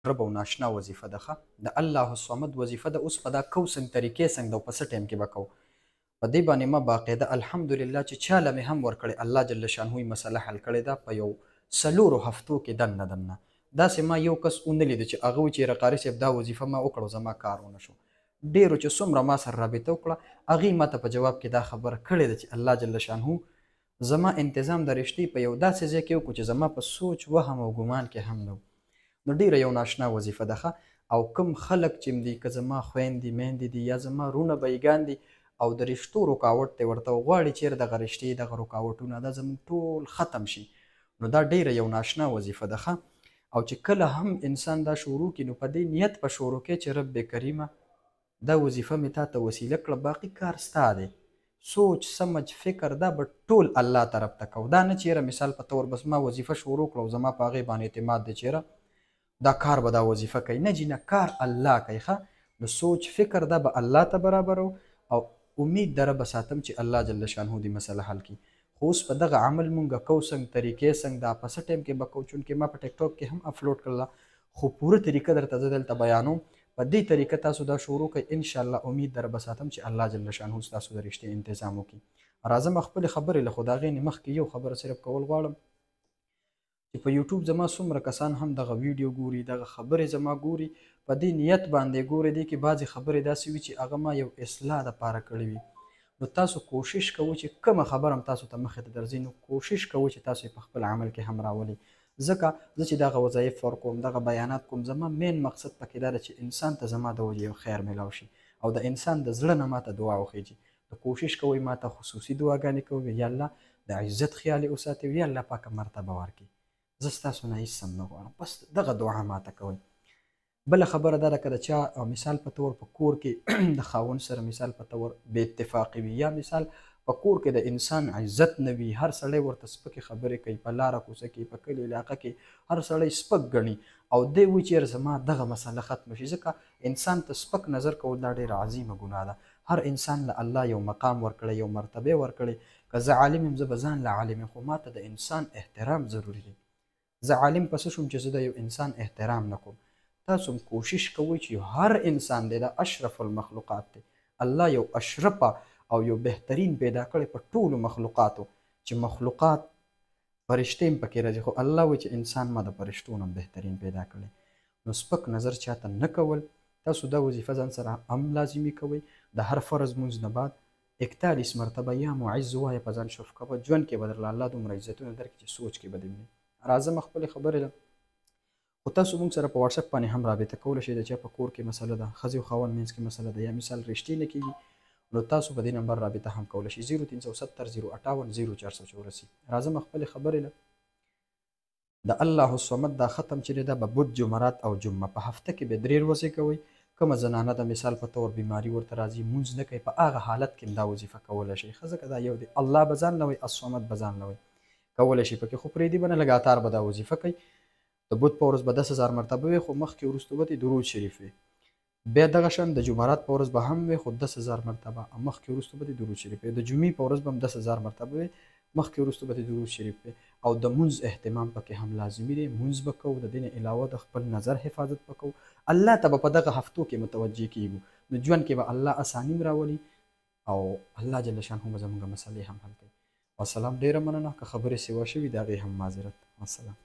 رب او ناشنا وظیفه ده ښه د الله الصمد وظیفه ده. اوس په دا کوسنګ طریقې څنګه او په څه ټایم کې به کوو په دې باندې ما باقاعده الحمدلله چې چا له مې هم ورکړې الله جل شانه یې مسله حل کړې ده په یو څلورو هفتو کې دننه داسې ما یو کس ونه لیده چې هغه وایي چې یاره قاري صاحب دا وظیفه ما وکړه زما کار ونه شو. ډېرو چې څومره ما سره رابطه وکړه هغې ما ته په جواب کې دا خبره کړې ده چې الله جل شانه زما انتظام د رشتې په یو داسې ځای کې وکړو چې زما په سوچ وهم او ګمان کې هم نه نو ډیره یو ناشنا وظیفه ده او کم خلک چې دي که زما خویندې میندې دي یا زما رونه بیګان دي او د رشتو رکاوټ دی ورته غواړي چیرې دغه رشتې دغه رکاوټونه دا زموږ ټول ختم شي نو دا ډیره یو ناشنا وظیفه ده او چې کله هم انسان دا شروع کړي نو په دې نیت په شروع کې چې رب کریمه دا وظیفه مې تا ته وسیله کړه باقي کار ستا دی سوچ سمج فکر دا به ټول الله طرف ته کوو دا نه چیرې مثال په طور بس ما وظیفه شروع کړه او زما په هغې باندې اعتماد دی چیرې دا کار به دا وظیفه کوي نه جی نه کار الله کوي نو سوچ فکر دا به الله ته برابرو او امید دره به ساتم چې الله جل شانه دې مسله حل کړي خو اوس په دغه عمل مونږ کوو څنګه طریقې څنګه دا په څه ټایم کې به کوو چونکې ما په ټیک ټاک کې هم اپلوډ کړله خو پوره طریقه درته زه دلته بیانوم په دې طریقه تاسو دا شروع کړئ انشاءالله امید در به ساتم چې الله جل شانه ستاسو د رشتې انتظام وکړي. راځم خپلې خبرې له خو د هغې نه مخکې یو خبره صرف کول غواړم چې په یوټیوب زما څومره کسان هم دغه ویډیو ګوري دغه خبرې زما ګوري په دې نیت باندې ګوري دي کې بعضې خبرې داسې وي چې هغه ما یو اصلاح دپاره کړې وي نو تاسو کوشش کوئ چې کومه خبره هم تاسو ته مخې ته درځي نو کوشش کوئ چې تاسو یې په خپل عمل کې هم راولئ ځکه زه چې دغه وظایف ورکوم دغه بیانات کوم زما مین مقصد پکې دا ده چې انسان ته زما د وجې یو خیر میلاو شي او د انسان د زړه نه ماته دعا وخیږي نو کوشش کوئ ماته خصوصي دعاګانې کوئ یا الله د عزت خیال یې وساتئ یا الله پاکه مرتبه ورکړي زه ستاسو نه هېڅ هم نه غواړم بس دغه دعا ماته کوئ. بله خبره دا ده که د چا مثال په طور په کور کې د خاوند سره مثال په طور بې اتفاقي وي یا مثال په کور کې د انسان عزت نه وي هر سړی ورته سپکې خبرې کوي په لاره کوڅه کې په کلي علاقه کې هر سړی سپک ګڼي او دی وایي چې زما دغه مسله ختمه شي ځکه انسان ته سپک نظر کول دا ډېره عظیمه ګناه ده. هر انسان له الله یو مقام ورکړی یو مرتبه ورکړی که زه عالم یم زه به ځان له عالم یم خو ماته د انسان احترام ضروري دی. زه عالم پسې شوم چې زه د یو انسان احترام نه کوم تاسو کوشش کوئ چې هر انسان دی دا اشرف المخلوقات دی الله یو اشرفه او یو بهترین پیدا کړی په ټولو مخلوقاتو چې مخلوقات فرشتې هم پکې راځي خو الله وایي چې انسان ما د فرشتو نه بهترین پیدا کړی نو سپک نظر چاته نه کول تاسو دا وظیفه ځان سره هم لازمي کوئ د هر فرض مونځ نه بعد 41 مرتبه یا معز ووایه په ځان شرف کوه ژوند کې به درله الله دومره عزتونه درکړي چې سوچ کې به دې ویني. راځم خپلې خبرې له خو تاسو موږ سره په واټساپ باندې هم رابطه کولی شئ د چا په کور کې مسله ده ښځې او خاوند منځ کې مسله ده یا مثال رشتې نه کېږي نو تاسو په دې نمبر رابطه هم کولی شئ 0370 058 0484. راځم خپلې خبرې له د الله الصمد دا ختم چې دی دا به بود جمعرات او جمعه په هفته کې به 3 ورځې کوئ کومه زنانه د مثال په طور بیماري ورته راځي مونځ نه کوي په هغه حالت کې دا وظیفه کولی شئ ښه ځکه دا یو دی الله به ځان لوئ الصمد به ځان لوئ کولی شي پکې خو پرېږدي به نه لګاتار به دا وظیفه کوي د بود په ورځ به 10,000 مرتبه وي خو مخکې وروسته به درود شریف وي بیا دغه شان د جمعرات په ورځ به هم وي خو 10,000 مرتبه مخکې وروسته به درود شریف وي د جمعې په ورځ به هم 10,000 مرتبه وي مخکې وروسته به درود شریف وي او د مونځ اهتمام پکې هم لازمي دی مونځ به کوو د دې نه علاوه د خپل نظر حفاظت به کوو الله ته به په دغه هفتو کې متوجه کیږو نو ژوند کې به الله اساني راولي او الله جل شانه به زموږ مسلې هم حل کوي. والسلام ډېره مننه که خبرې سیوا شوي د هغې هم معذرت. والسلام.